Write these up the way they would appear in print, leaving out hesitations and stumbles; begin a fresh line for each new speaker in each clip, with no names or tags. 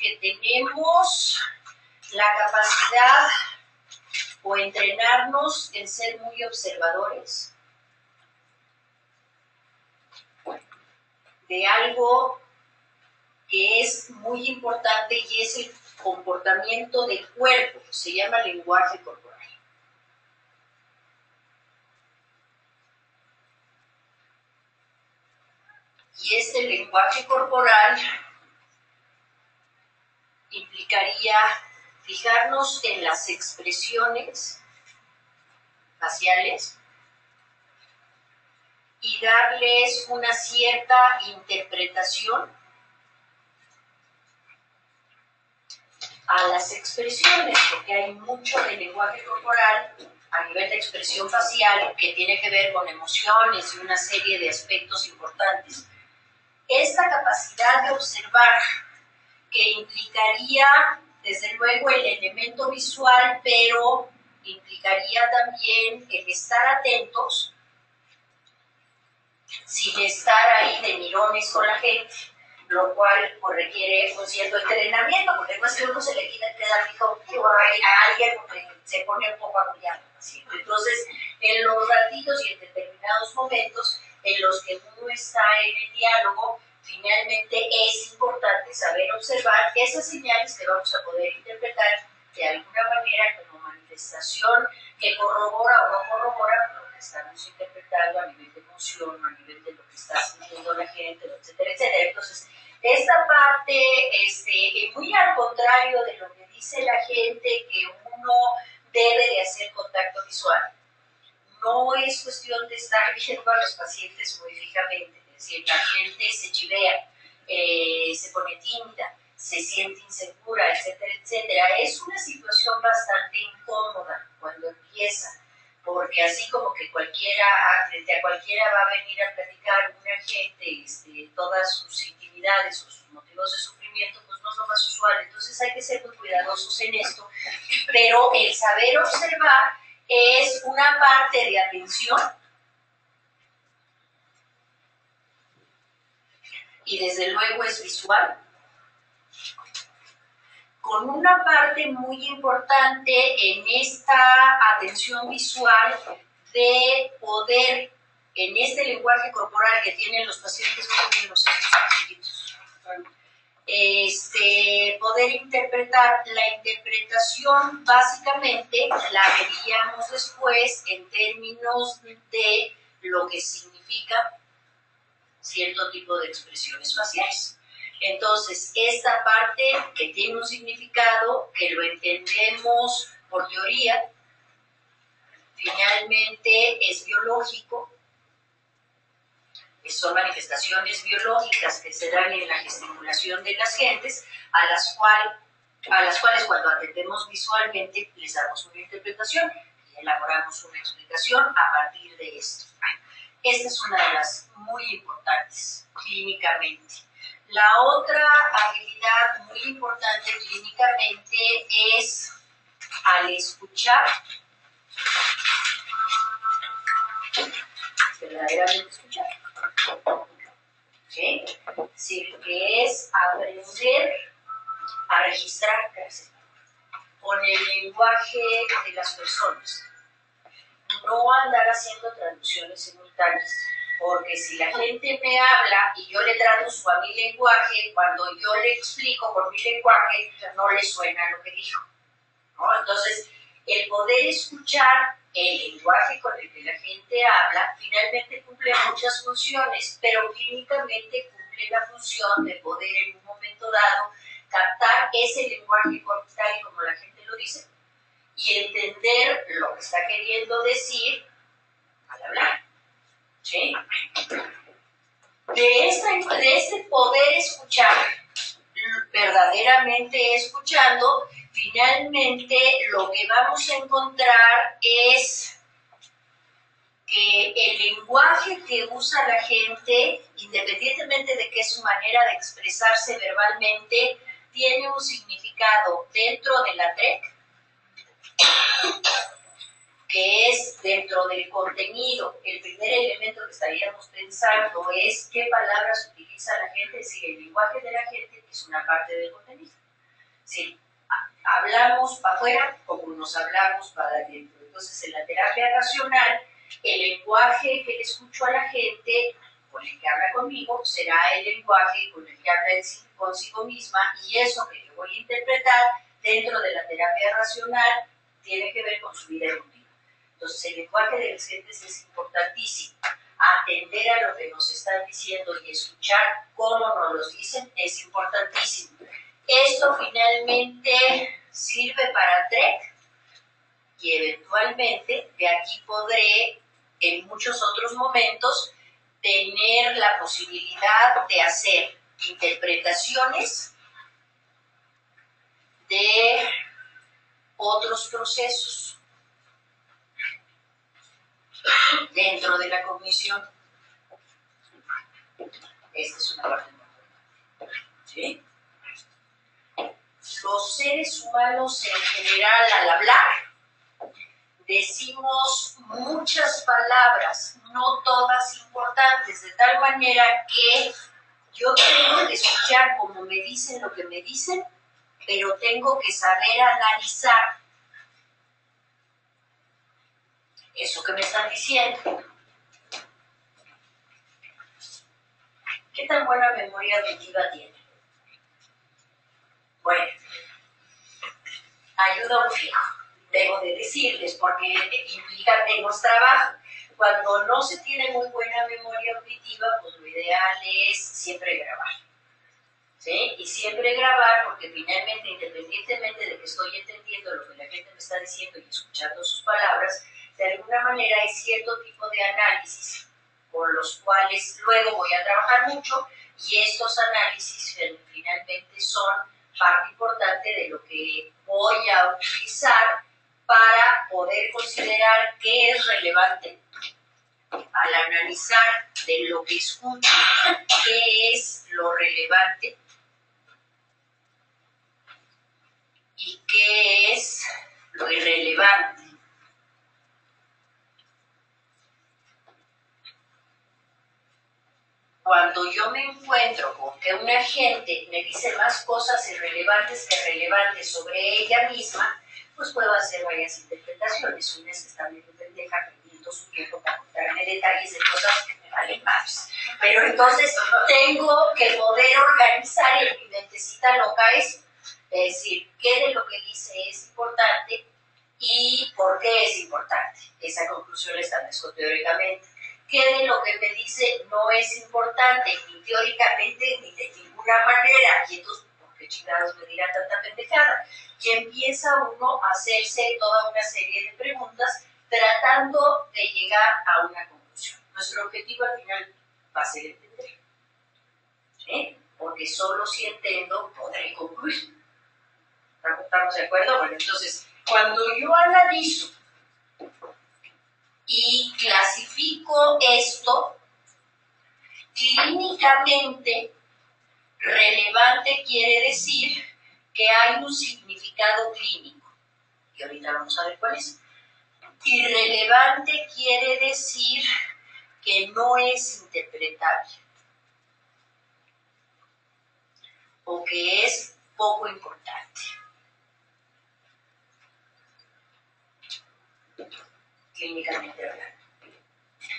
que tenemos la capacidad o entrenarnos en ser muy observadores de algo que es muy importante y es el comportamiento del cuerpo, se llama lenguaje corporal. Y este lenguaje corporal implicaría fijarnos en las expresiones faciales y darles una cierta interpretación a las expresiones, porque hay mucho de lenguaje corporal a nivel de expresión facial que tiene que ver con emociones y una serie de aspectos importantes. Esta capacidad de observar, que implicaría desde luego el elemento visual, pero implicaría también el estar atentos sin estar ahí de mirones con la gente, lo cual pues, requiere un cierto entrenamiento, porque no es que uno se le queda fijo a alguien porque se pone un poco agobiado. Entonces, en los ratitos y en determinados momentos en los que uno está en el diálogo, finalmente es importante saber observar esas señales que vamos a poder interpretar de alguna manera como manifestación que corrobora o no corrobora lo que estamos interpretando a nivel de emoción, a nivel de lo que está sintiendo la gente, etcétera, etcétera. Entonces, esta parte, muy al contrario de lo que dice la gente, que uno debe de hacer contacto visual. No es cuestión de estar viendo a los pacientes muy fijamente, es decir, la gente se chivea, se pone tímida, se siente insegura, etcétera, etcétera. Es una situación bastante incómoda cuando empieza, porque así como que frente a cualquiera va a venir a platicar una gente todas sus intimidades o sus motivos de sufrimiento, pues no es lo más usual. Entonces hay que ser muy cuidadosos en esto, pero el saber observar es una parte de atención y desde luego es visual, con una parte muy importante en esta atención visual de poder, en este lenguaje corporal que tienen los pacientes con los chiquitos, poder interpretar. La interpretación básicamente la veríamos después en términos de lo que significa cierto tipo de expresiones faciales. Entonces, esta parte que tiene un significado, que lo entendemos por teoría, finalmente es biológico, son manifestaciones biológicas que se dan en la gesticulación de las gentes, a las cuales cuando atendemos visualmente les damos una interpretación y elaboramos una explicación a partir de esto. Esta es una de las muy importantes clínicamente. La otra habilidad muy importante clínicamente es al escuchar, verdaderamente escuchar. ¿Sí? Es decir, que es aprender a registrar con el lenguaje de las personas. No andar haciendo traducciones simultáneas, porque si la gente me habla y yo le traduzco a mi lenguaje, cuando yo le explico con mi lenguaje, no le suena lo que dijo, ¿no? Entonces, el poder escuchar el lenguaje con el que la gente habla, finalmente cumple muchas funciones, pero clínicamente cumple la función de poder en un momento dado captar ese lenguaje corporal como la gente lo dice y entender lo que está queriendo decir al hablar. ¿Sí? De este poder escuchar, verdaderamente escuchando, finalmente lo que vamos a encontrar es que el lenguaje que usa la gente, independientemente de que es su manera de expresarse verbalmente, tiene un significado dentro de la TREC, que es dentro del contenido. El primer elemento que estaríamos pensando es qué palabras utiliza la gente, es decir, el lenguaje de la gente es una parte del contenido. Sí, hablamos para afuera como nos hablamos para adentro. Entonces, en la terapia racional, el lenguaje que le escucho a la gente, con el que habla conmigo, será el lenguaje con el que habla consigo misma, y eso que yo voy a interpretar dentro de la terapia racional tiene que ver con su vida emotiva. Entonces, el lenguaje de las gentes es importantísimo. Atender a lo que nos están diciendo y escuchar cómo nos lo dicen es importantísimo. Esto finalmente sirve para TREC y eventualmente de aquí podré en muchos otros momentos tener la posibilidad de hacer interpretaciones de otros procesos dentro de la cognición. Esta es una parte muy importante. ¿Sí? Los seres humanos en general, al hablar, decimos muchas palabras, no todas importantes, de tal manera que yo tengo que escuchar como me dicen lo que me dicen, pero tengo que saber analizar eso que me están diciendo. ¿Qué tan buena memoria auditiva tiene? Bueno, ayuda un fijo, debo de decirles, porque implica menos trabajo. Cuando no se tiene muy buena memoria auditiva, pues lo ideal es siempre grabar. ¿Sí? Y siempre grabar, porque finalmente, independientemente de que estoy entendiendo lo que la gente me está diciendo y escuchando sus palabras, de alguna manera hay cierto tipo de análisis con los cuales luego voy a trabajar mucho, y estos análisis finalmente son parte importante de lo que voy a utilizar para poder considerar qué es relevante al analizar de lo que escucho, qué es lo relevante y qué es lo irrelevante. Cuando yo me encuentro con que una gente me dice más cosas irrelevantes que relevantes sobre ella misma, pues puedo hacer varias interpretaciones. Una es que está medio pendeja, perdiendo su tiempo para contarme detalles de cosas que me valen más. Pero entonces tengo que poder organizar en mi mentecita loca eso. Es decir, qué de lo que dice es importante y por qué es importante. Esa conclusión la establezco teóricamente. ¿Qué de lo que me dice no es importante, ni teóricamente, ni de ninguna manera? Y entonces, ¿por qué chingados me dirá tanta pendejada? Y empieza uno a hacerse toda una serie de preguntas tratando de llegar a una conclusión. Nuestro objetivo al final va a ser entender. ¿Sí? Porque solo si entiendo podré concluir. ¿Estamos de acuerdo? Bueno, entonces, cuando yo analizo y clasifico esto, clínicamente relevante quiere decir que hay un significado clínico, y ahorita vamos a ver cuál es. Irrelevante quiere decir que no es interpretable o que es poco importante. Clínicamente hablando.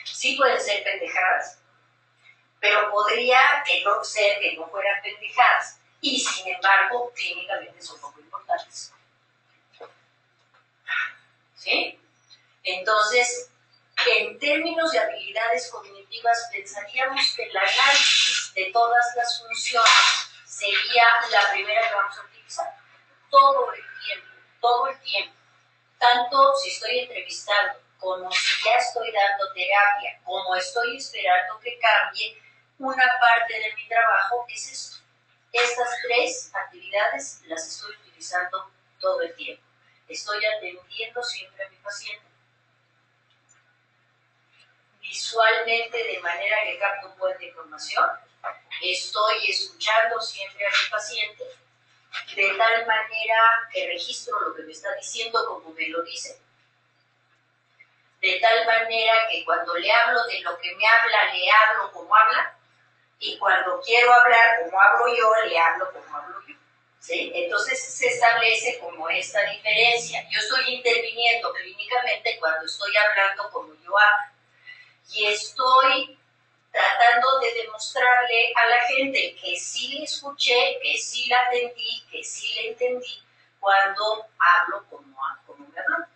Sí pueden ser pendejadas, pero podría que no ser que no fueran pendejadas, y sin embargo, clínicamente son poco importantes. ¿Sí? Entonces, en términos de habilidades cognitivas, pensaríamos que el análisis de todas las funciones sería la primera que vamos a utilizar. Todo el tiempo. Tanto si estoy entrevistando, como si ya estoy dando terapia, como estoy esperando que cambie, una parte de mi trabajo es esto. Estas tres actividades las estoy utilizando todo el tiempo. Estoy atendiendo siempre a mi paciente, visualmente de manera que capto un buen de información. Estoy escuchando siempre a mi paciente, de tal manera que registro lo que me está diciendo como me lo dice. De tal manera que cuando le hablo de lo que me habla, le hablo como habla. Y cuando quiero hablar como hablo yo, le hablo como hablo yo. ¿sí? Entonces se establece como esta diferencia. Yo estoy interviniendo clínicamente cuando estoy hablando como yo hablo y estoy tratando de demostrarle a la gente que sí le escuché, que sí la atendí, que sí le entendí cuando hablo como me habló,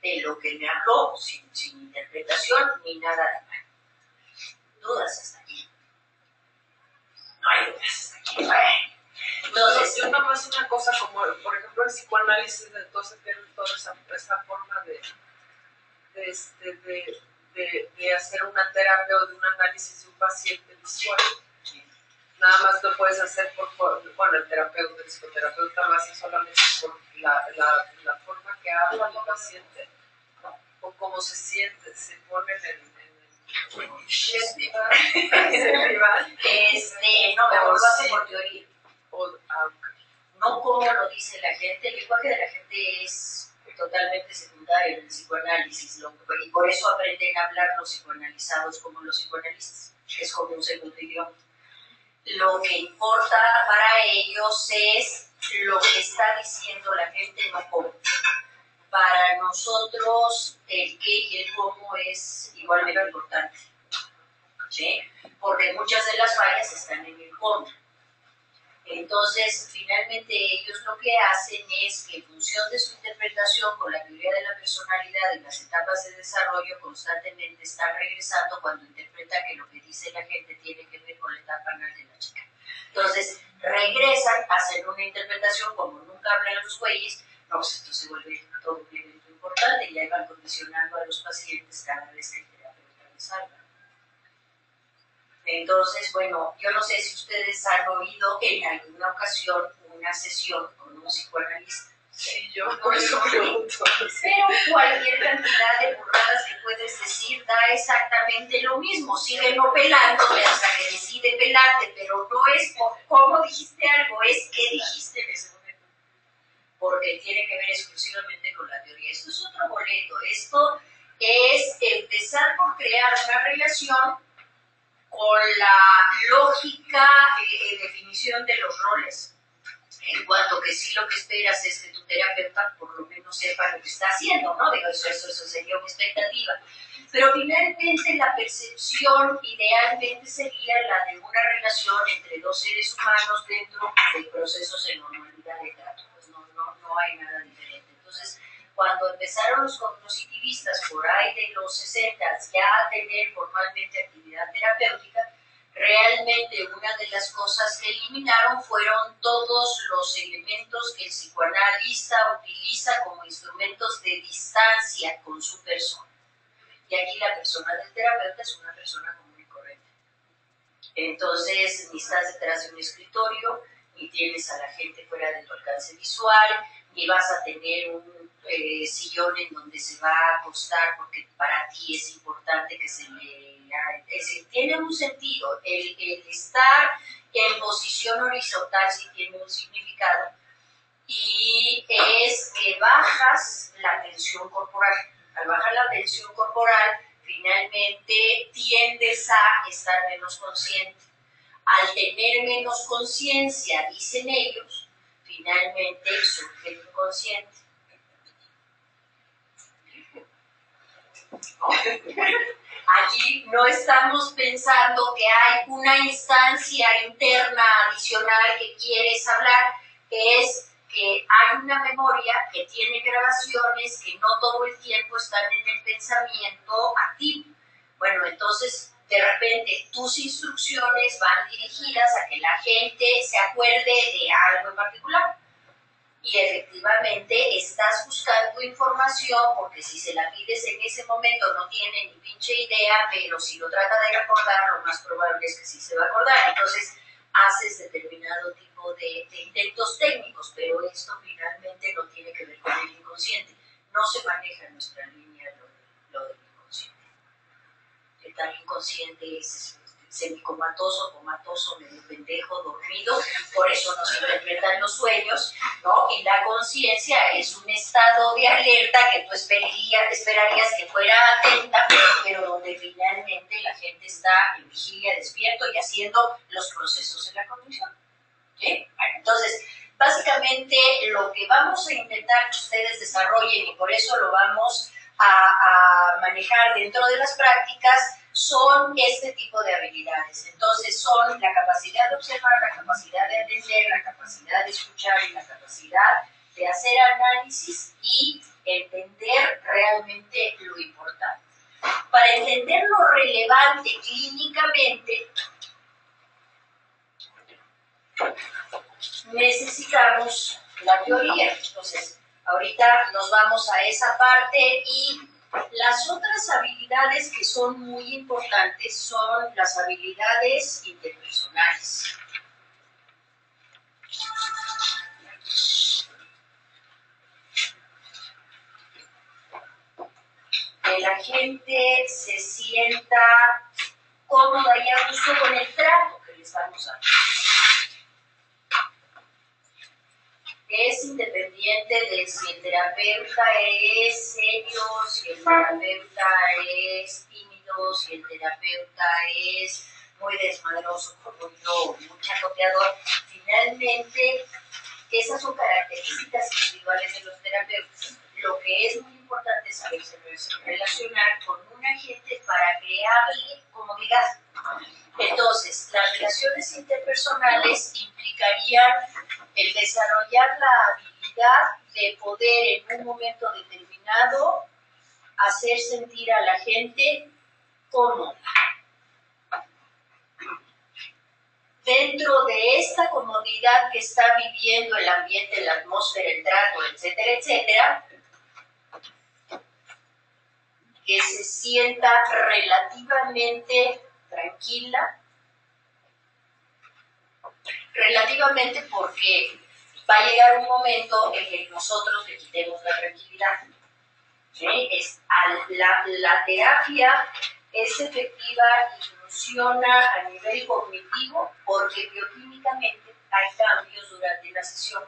de lo que me habló, sin interpretación ni nada de mal. ¿Dudas hasta aquí? No hay dudas hasta aquí. Bueno. Entonces,
yo nada más una cosa, como por ejemplo el psicoanálisis, entonces tiene toda esa forma de hacer una terapia o de un análisis de un paciente visual. Nada más lo puedes hacer bueno, el terapeuta, el psicoterapeuta lo hace solamente por la forma que habla el paciente, ¿no? O cómo se siente, se pone en el
no, mejor lo hace por teoría. No como lo dice la gente, el lenguaje de la gente es totalmente secundario en el psicoanálisis, y por eso aprenden a hablar los psicoanalizados como los psicoanalistas, es como un segundo idioma. Lo que importa para ellos es lo que está diciendo la gente, no cómo. Para nosotros el qué y el cómo es igualmente importante, ¿sí? Porque muchas de las fallas están en el cómo. Entonces, finalmente ellos lo que hacen es que en función de su interpretación con la teoría de la personalidad en las etapas de desarrollo constantemente están regresando cuando interpretan que lo que dice la gente tiene que ver con la etapa anal de la chica. Entonces, regresan a hacer una interpretación como nunca hablan los güeyes, no, pues esto se vuelve todo un evento importante y ahí van condicionando a los pacientes cada vez que el terapeuta les habla. Entonces, bueno, yo no sé si ustedes han oído en alguna ocasión una sesión con un psicoanalista.
Sí, yo por eso pregunto.
Pero cualquier cantidad de burradas que puedes decir da exactamente lo mismo. Sigue no pelándote hasta que decide pelarte, pero no es por cómo dijiste algo, es qué dijiste en ese momento. Porque tiene que ver exclusivamente con la teoría. Esto es otro boleto. Esto es empezar por crear una relación con la lógica definición de los roles, en cuanto que sí lo que esperas es que tu terapeuta por lo menos sepa lo que está haciendo, ¿no? Digo, eso sería una expectativa. Pero finalmente la percepción idealmente sería la de una relación entre dos seres humanos dentro de procesos de normalidad de trato. Pues no hay nada diferente. Entonces, cuando empezaron los cognitivistas por ahí de los 60 ya a tener formalmente actividad terapéutica, realmente una de las cosas que eliminaron fueron todos los elementos que el psicoanalista utiliza como instrumentos de distancia con su persona. Y aquí la persona del terapeuta es una persona común y corriente. Entonces, ni estás detrás de un escritorio, ni tienes a la gente fuera de tu alcance visual, ni vas a tener un sillón en donde se va a acostar porque para ti es importante que se le... Es decir, tiene un sentido. El estar en posición horizontal sí tiene un significado y es que bajas la tensión corporal. Al bajar la tensión corporal, finalmente tiendes a estar menos consciente. Al tener menos conciencia, dicen ellos, finalmente surge el inconsciente. ¿No? Aquí no estamos pensando que hay una instancia interna adicional que quieres hablar, que es que hay una memoria que tiene grabaciones que no todo el tiempo están en el pensamiento activo. Bueno, entonces de repente tus instrucciones van dirigidas a que la gente se acuerde de algo en particular. Y efectivamente estás buscando información porque si se la pides en ese momento no tiene ni pinche idea, pero si lo trata de recordar, lo más probable es que sí se va a acordar. Entonces haces determinado tipo de intentos técnicos, pero esto finalmente no tiene que ver con el inconsciente. No se maneja en nuestra línea lo del inconsciente. El tal inconsciente es semicomatoso, comatoso, medio pendejo, dormido, por eso nos interpretan los sueños, ¿no? Y la conciencia es un estado de alerta que tú esperarías que fuera atenta, pero donde finalmente la gente está en vigilia, despierto y haciendo los procesos de la cognición. ¿Sí? Bueno, entonces, Básicamente lo que vamos a intentar que ustedes desarrollen, y por eso lo vamos a manejar dentro de las prácticas, son este tipo de habilidades. Entonces son la capacidad de observar, la capacidad de atender, la capacidad de escuchar y la capacidad de hacer análisis y entender realmente lo importante. Para entender lo relevante clínicamente, necesitamos la teoría. Entonces, ahorita nos vamos a esa parte y las otras habilidades que son muy importantes son las habilidades interpersonales. Que la gente se sienta cómoda y a gusto con el trato que les vamos a dar. Es independiente de si el terapeuta es serio, si el terapeuta es tímido, si el terapeuta es muy desmadroso como yo, muy chacoteador. Finalmente, esas son características individuales de los terapeutas. Lo que es muy importante es saberse relacionar con una gente para crearle comodidad. Entonces, las relaciones interpersonales implicarían el desarrollar la habilidad de poder en un momento determinado hacer sentir a la gente cómoda. Dentro de esta comodidad que está viviendo el ambiente, la atmósfera, el trato, etcétera, etcétera, que se sienta relativamente tranquila, relativamente porque va a llegar un momento en que nosotros le quitemos la tranquilidad. ¿Sí? La terapia es efectiva y funciona a nivel cognitivo porque bioquímicamente hay cambios durante la sesión.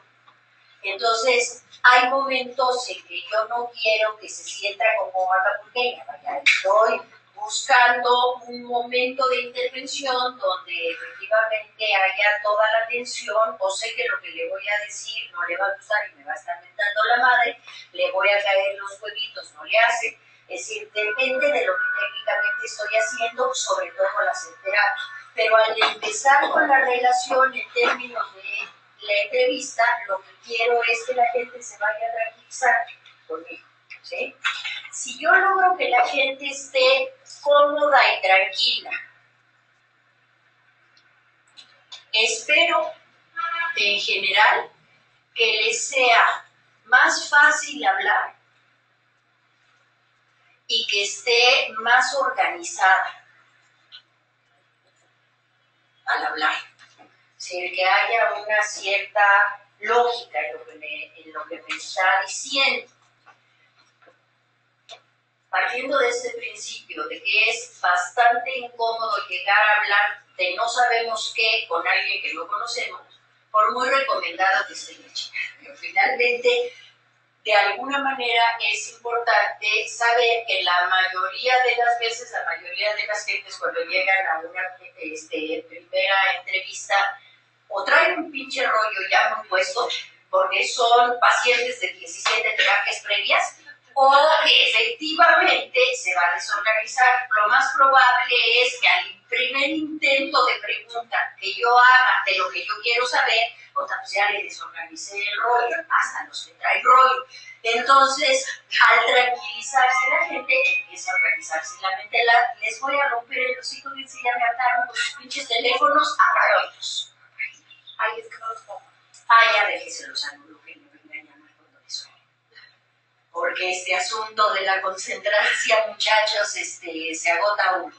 Entonces, hay momentos en que yo no quiero que se sienta como acapulqueña, vaya, estoy buscando un momento de intervención donde efectivamente haya toda la atención, o sé que lo que le voy a decir no le va a gustar y me va a estar mentando la madre, le voy a caer los huevitos, no le hace. Es decir, depende de lo que técnicamente estoy haciendo, sobre todo las terapias. Pero al empezar con la relación en términos de la entrevista, lo que quiero es que la gente se vaya a tranquilizar conmigo, ¿sí? Si yo logro que la gente esté cómoda y tranquila, espero, en general, que les sea más fácil hablar y que esté más organizada al hablar. Es decir, que haya una cierta lógica en lo que me está diciendo. Partiendo de este principio de que es bastante incómodo llegar a hablar de no sabemos qué con alguien que no conocemos, por muy recomendado que esté la chica. Pero finalmente, de alguna manera es importante saber que la mayoría de las veces, la mayoría de las gentes cuando llegan a una primera entrevista, o traen un pinche rollo ya muy puesto, porque son pacientes de 17 terapias previas, o que efectivamente se va a desorganizar. Lo más probable es que al primer intento de pregunta que yo haga de lo que yo quiero saber, pues ya le desorganicé el rollo, hasta los que traen rollo. Entonces, al tranquilizarse la gente, empieza a organizarse la mente. Les voy a romper el hocico, que si ya me ataron con sus pinches teléfonos, apágalos. Ay, es que no los pongo. Ya déjeselos a uno que me venga a llamar cuando les suene. Porque este asunto de la concentración, muchachos, se agota uno.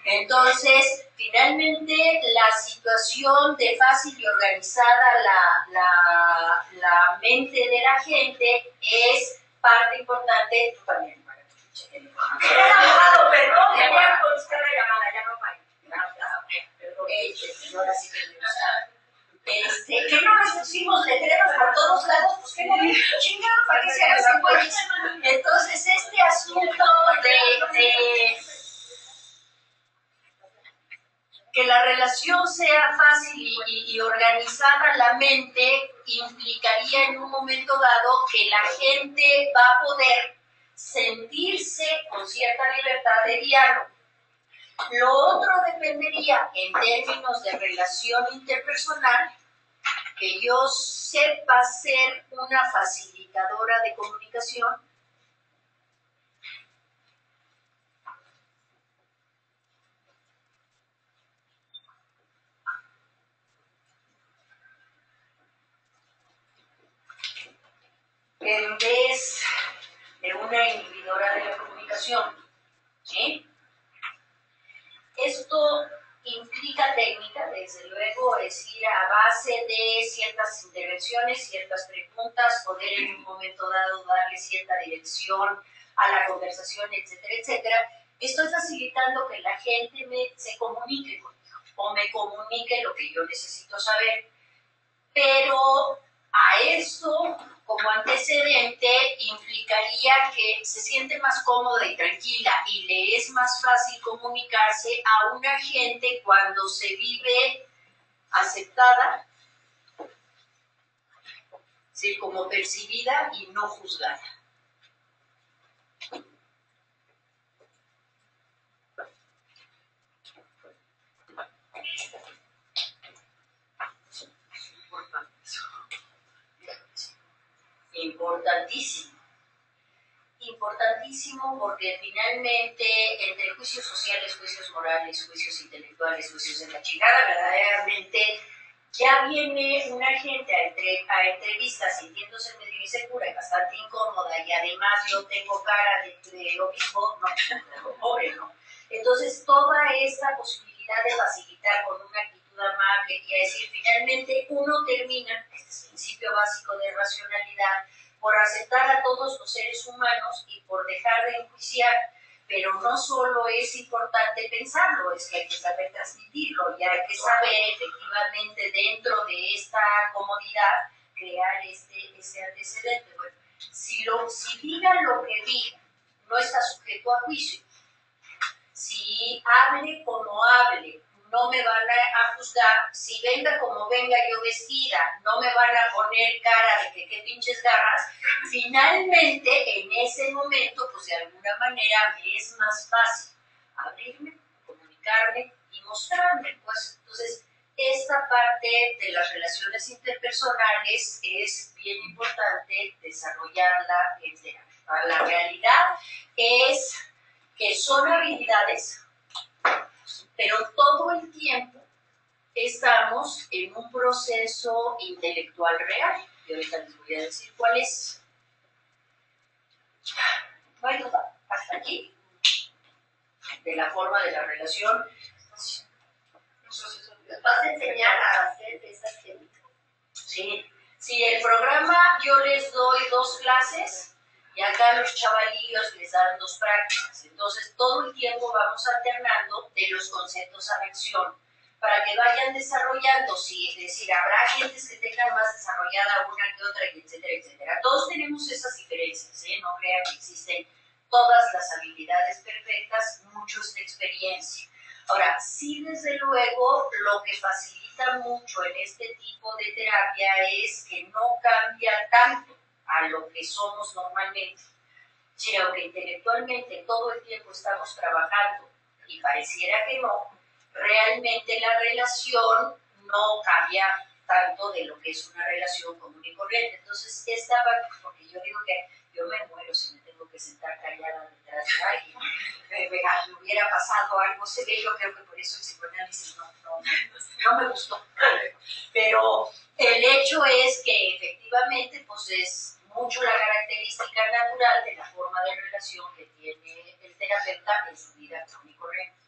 Entonces, finalmente, la situación de fácil y organizada la mente de la gente es parte importante. Tú también, para tu pinche teléfono. Abogado, perdón, ya voy a contestar la llamada, ya no pague. Perdón, ahora sí que me que no nos pusimos letreros por todos lados, pues que no me chingado, ¿para qué se hacen güeyes? Entonces, este asunto de que la relación sea fácil y organizada, la mente implicaría en un momento dado que la gente va a poder sentirse con cierta libertad de diálogo. Lo otro dependería, en términos de relación interpersonal, que yo sepa ser una facilitadora de comunicación, en vez de una inhibidora de la comunicación. ¿Sí? Esto implica técnica, desde luego, es ir a base de ciertas intervenciones, ciertas preguntas, poder en un momento dado darle cierta dirección a la conversación, etcétera, etcétera. Estoy facilitando que la gente se comunique conmigo o me comunique lo que yo necesito saber. Pero a esto, como antecedente, implicaría que se siente más cómoda y tranquila y le es más fácil comunicarse a una gente cuando se vive aceptada, sí, como percibida y no juzgada. Importantísimo. Importantísimo porque finalmente entre juicios sociales, juicios morales, juicios intelectuales, juicios de la chingada, verdaderamente ya viene una gente a entrevistas sintiéndose medio insegura y bastante incómoda y además yo tengo cara de obispo, no, pobre, ¿no? Entonces toda esta posibilidad de facilitar con una actitud amable y a decir finalmente uno termina, este es el principio básico de racionalidad, por aceptar a todos los seres humanos y por dejar de enjuiciar, pero no solo es importante pensarlo, es que hay que saber transmitirlo y hay que saber efectivamente dentro de esta comodidad crear ese antecedente. Bueno, si diga lo que diga, no está sujeto a juicio. Si hable como hable, no me van a juzgar. Si venga como venga yo vestida, no me van a poner cara de que qué pinches garras. Finalmente, en ese momento, pues de alguna manera me es más fácil abrirme, comunicarme y mostrarme. Pues entonces, esta parte de las relaciones interpersonales es bien importante desarrollarla en terapia. La realidad es que son habilidades, pero todo el tiempo estamos en un proceso intelectual real. Y ahorita les voy a decir cuál es. No hay duda, hasta aquí, de la forma de la relación.
¿Nos vas a enseñar a hacer esas técnicas?
Sí, el programa yo les doy 2 clases y acá a los chavalillos les dan 2 prácticas. Entonces todo el tiempo vamos alternando de los conceptos a la acción para que vayan desarrollando, es decir, habrá gentes que tengan más desarrollada una que otra, etcétera, etcétera. Todos tenemos esas diferencias, no crean que existen todas las habilidades perfectas, mucho es de experiencia. Ahora, sí, desde luego, lo que facilita mucho en este tipo de terapia es que no cambia tanto a lo que somos normalmente. Sí, aunque intelectualmente todo el tiempo estamos trabajando y pareciera que no, realmente la relación no cambia tanto de lo que es una relación común y corriente. Entonces, esta parte, porque yo digo que yo me muero si me tengo que sentar callada detrás de alguien. Me hubiera pasado algo severo, creo que por eso el psicoanálisis no me gustó. Pero el hecho es que efectivamente pues es mucho la característica natural de la forma de relación que tiene el terapeuta en su vida común y corriente.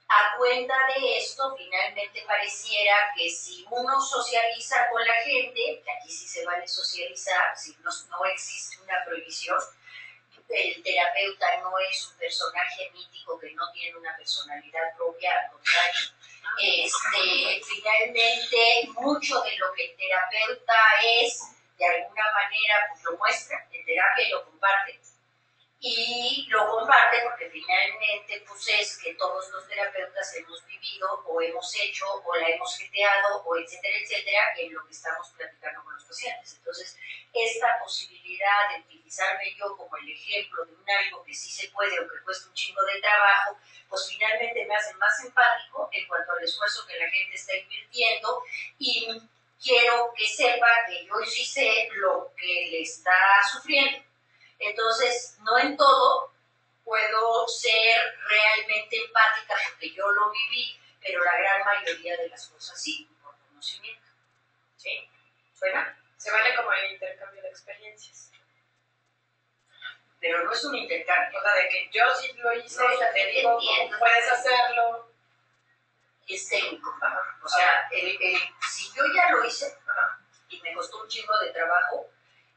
A cuenta de esto, finalmente pareciera que si uno socializa con la gente, que aquí sí se vale socializar, si no existe una prohibición, el terapeuta no es un personaje mítico que no tiene una personalidad propia, al contrario. Finalmente, mucho de lo que el terapeuta es, de alguna manera, pues lo muestra en terapia y lo comparte. y lo comparte porque finalmente pues es que todos los terapeutas hemos vivido o hemos hecho o la hemos jeteado o etcétera, en lo que estamos platicando con los pacientes. Entonces, esta posibilidad de utilizarme yo como el ejemplo de un algo que sí se puede o que cuesta un chingo de trabajo, pues finalmente me hace más empático en cuanto al esfuerzo que la gente está invirtiendo y quiero que sepa que yo sí sé lo que le está sufriendo. Entonces, no en todo puedo ser realmente empática porque yo lo viví, pero la gran mayoría de las cosas sí, por conocimiento. ¿Sí? ¿Suena?
Se vale como el intercambio de experiencias.
Pero no es un intercambio.
O sea, de que yo sí lo hice,
No,
te digo,
entiendo.
puedes hacerlo.
Es técnico. O sea, si yo ya lo hice y me costó un chingo de trabajo,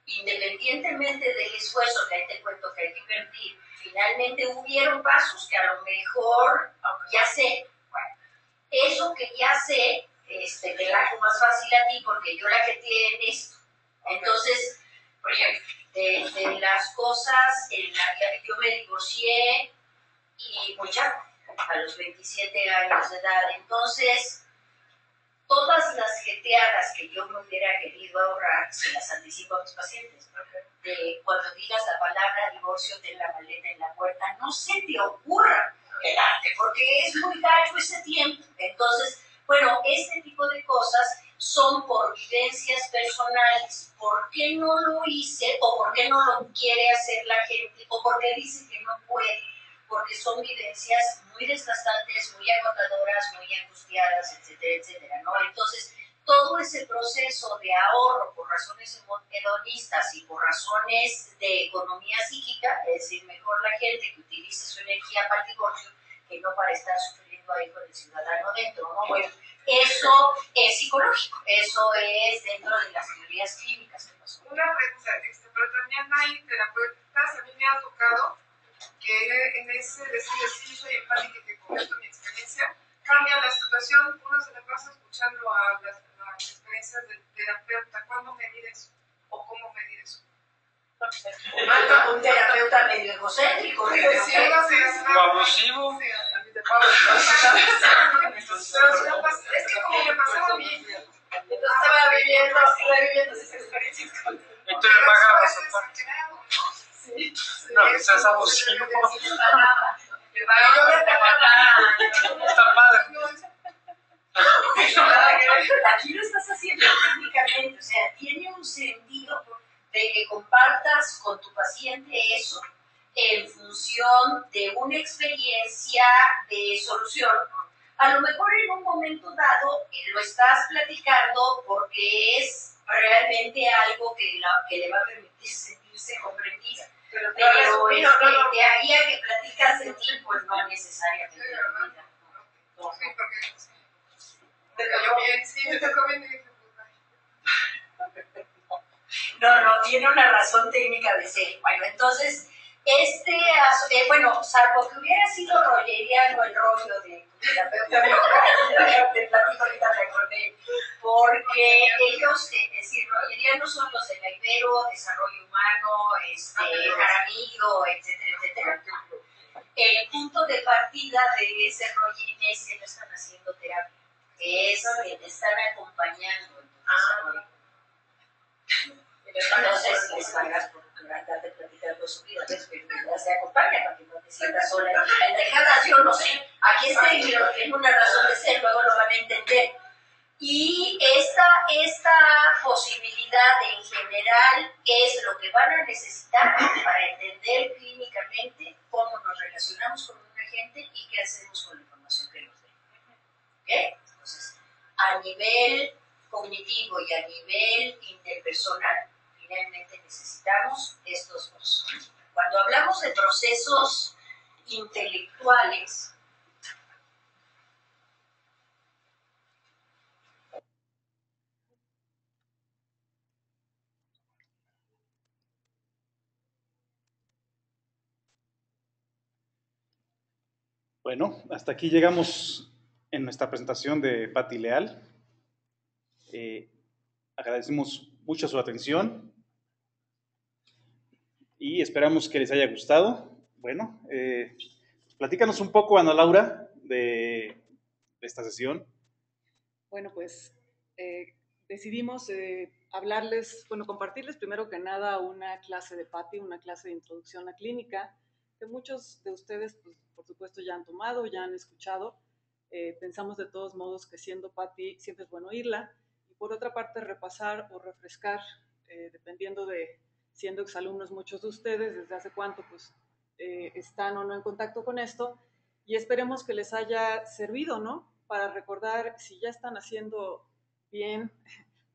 independientemente del esfuerzo que ahí te cuento que hay que invertir, finalmente hubieron pasos que a lo mejor ya sé. Bueno, eso que ya sé, te la hago más fácil a ti porque yo la que tiene esto. Entonces, por ejemplo, de las cosas, yo me divorcié y muy chavo, a los 27 años de edad. Entonces, todas las jeteadas que yo me hubiera querido ahorrar, se las anticipo a mis pacientes. De cuando digas la palabra divorcio, ten la maleta en la puerta, no se te ocurra quedarte, porque es muy gacho ese tiempo. Entonces, bueno, este tipo de cosas son por vivencias personales. ¿Por qué no lo hice? ¿O por qué no lo quiere hacer la gente? ¿O por qué dice que no puede? Porque son vivencias muy desgastantes, muy agotadoras, muy angustiadas, etcétera, ¿no? Entonces, todo ese proceso de ahorro por razones hedonistas y por razones de economía psíquica, es decir, mejor la gente que utilice su energía para el divorcio que no para estar sufriendo ahí con el ciudadano dentro, ¿no? Bueno, eso es psicológico, eso es dentro de las teorías clínicas que pasó.
Una pregunta, pero también hay terapeutas, a mí me ha tocado que en ese decir sí soy empática y te comento mi experiencia, cambia la situación, uno se le pasa escuchando a las experiencias del terapeuta. ¿Cuándo medir eso? ¿O cómo medir eso?
Un terapeuta medio egocéntrico,
Sí, o
abusivo.
Es que como me pasaba a mí,
Entonces estaba reviviendo sus experiencias con...
Y tú le pagabas aparte. No, que seas abusivo. Está padre.
Aquí lo estás haciendo técnicamente, o sea, tiene un sentido de que compartas con tu paciente eso en función de una experiencia de solución. A lo mejor en un momento dado lo estás platicando porque es realmente algo que le va a permitir sentirse comprendida. Pero de ahí a que platicas de ti, pues no necesariamente. No, tiene una razón técnica de ser. Bueno, entonces, salvo que hubiera sido rolleriano el rollo de terapeuta, te platico ahorita me acordé, porque ellos, es decir, rollerianos son los de la Ibero, Desarrollo Humano, Jaramillo, etcétera. El punto de partida de ese rollín es que no están haciendo terapia, que es que te están acompañando en tu desarrollo. Entonces les pagas por andarte platicando su vida, pero se acompaña para que no te sientas sola. Y pendejadas, yo no sé, aquí está y lo tiene una razón de ser, luego lo van a entender. Y esta posibilidad en general es lo que van a necesitar para entender clínicamente cómo nos relacionamos con una gente y qué hacemos con la información que nos den. ¿Ok? Entonces, a nivel cognitivo y a nivel interpersonal, finalmente necesitamos estos dos. Cuando hablamos de procesos intelectuales,
bueno, hasta aquí llegamos en nuestra presentación de Patti Leal. Agradecemos mucho su atención y esperamos que les haya gustado. Bueno, platícanos un poco, Ana Laura, de esta sesión.
Bueno, pues decidimos hablarles, bueno, compartirles primero que nada una clase de PATI, una clase de introducción a clínica, que muchos de ustedes, pues, por supuesto, ya han tomado, ya han escuchado. Pensamos de todos modos que siendo PATI siempre es bueno oírla. Y por otra parte, repasar o refrescar, dependiendo de, siendo exalumnos muchos de ustedes, desde hace cuánto pues, están o no en contacto con esto, y esperemos que les haya servido, ¿no? Para recordar si ya están haciendo bien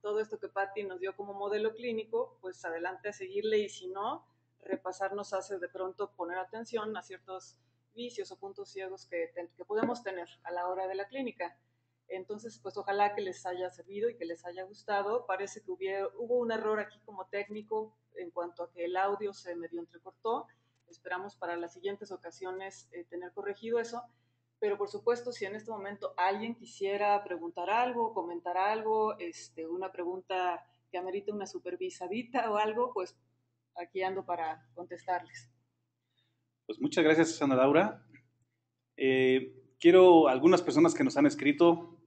todo esto que Patti nos dio como modelo clínico, pues adelante a seguirle, y si no, repasar nos hace de pronto poner atención a ciertos vicios o puntos ciegos que podemos tener a la hora de la clínica. Entonces, pues ojalá que les haya servido y que les haya gustado. Parece que hubo un error aquí como técnico en cuanto a que el audio se medio entrecortó. Esperamos para las siguientes ocasiones tener corregido eso. Pero por supuesto, si en este momento alguien quisiera preguntar algo, comentar algo, una pregunta que amerite una supervisadita o algo, pues aquí ando para contestarles.
Pues muchas gracias, Ana Laura. Quiero algunas personas que nos han escrito.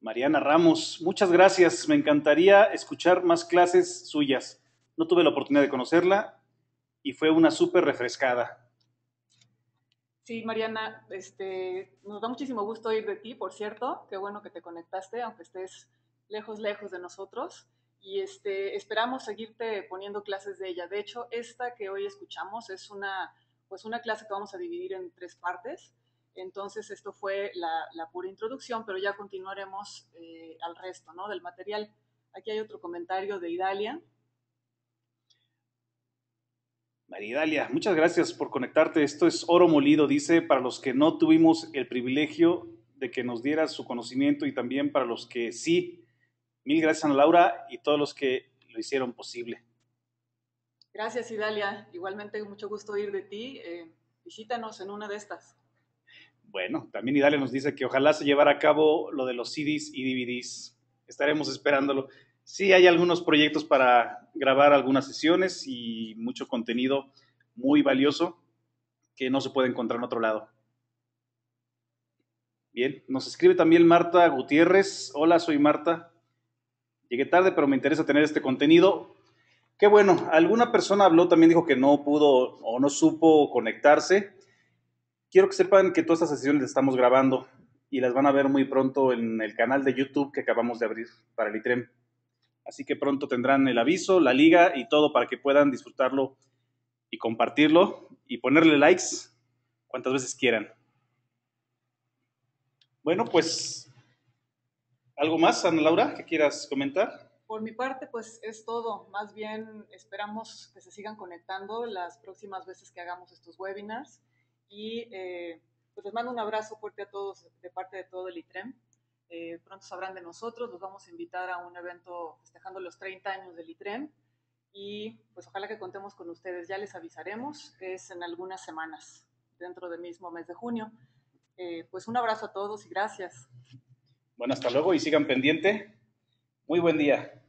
Mariana Ramos, muchas gracias. Me encantaría escuchar más clases suyas. No tuve la oportunidad de conocerla y fue una súper refrescada.
Sí, Mariana, nos da muchísimo gusto oír de ti, por cierto. Qué bueno que te conectaste, aunque estés lejos de nosotros. Y esperamos seguirte poniendo clases de ella. De hecho, esta que hoy escuchamos es una clase que vamos a dividir en 3 partes. Entonces, esto fue la pura introducción, pero ya continuaremos al resto, ¿no? Del material. Aquí hay otro comentario de Idalia.
Maridalia, muchas gracias por conectarte. Esto es oro molido, dice, para los que no tuvimos el privilegio de que nos diera su conocimiento y también para los que sí. Mil gracias, Ana Laura, y todos los que lo hicieron posible.
Gracias, Idalia. Igualmente, mucho gusto oír de ti. Visítanos en una de estas.
Bueno, también Idalia nos dice que ojalá se llevara a cabo lo de los CDs y DVDs. Estaremos esperándolo. Sí, hay algunos proyectos para grabar algunas sesiones y mucho contenido muy valioso que no se puede encontrar en otro lado. Bien, nos escribe también Marta Gutiérrez. Hola, soy Marta. Llegué tarde, pero me interesa tener este contenido. Qué bueno, alguna persona habló, también dijo que no pudo o no supo conectarse. Quiero que sepan que todas estas sesiones las estamos grabando y las van a ver muy pronto en el canal de YouTube que acabamos de abrir para el ITREM. Así que pronto tendrán el aviso, la liga y todo para que puedan disfrutarlo y compartirlo y ponerle likes cuantas veces quieran. Bueno, pues, ¿algo más, Ana Laura, que quieras comentar?
Por mi parte, pues es todo. Más bien esperamos que se sigan conectando las próximas veces que hagamos estos webinars. Y pues les mando un abrazo fuerte a todos de parte de todo el ITREM. Pronto sabrán de nosotros, los vamos a invitar a un evento festejando los 30 años del ITREM. Y pues ojalá que contemos con ustedes. Ya les avisaremos, es en algunas semanas, dentro del mismo mes de junio. Pues un abrazo a todos y gracias.
Bueno, hasta luego y sigan pendiente. Muy buen día.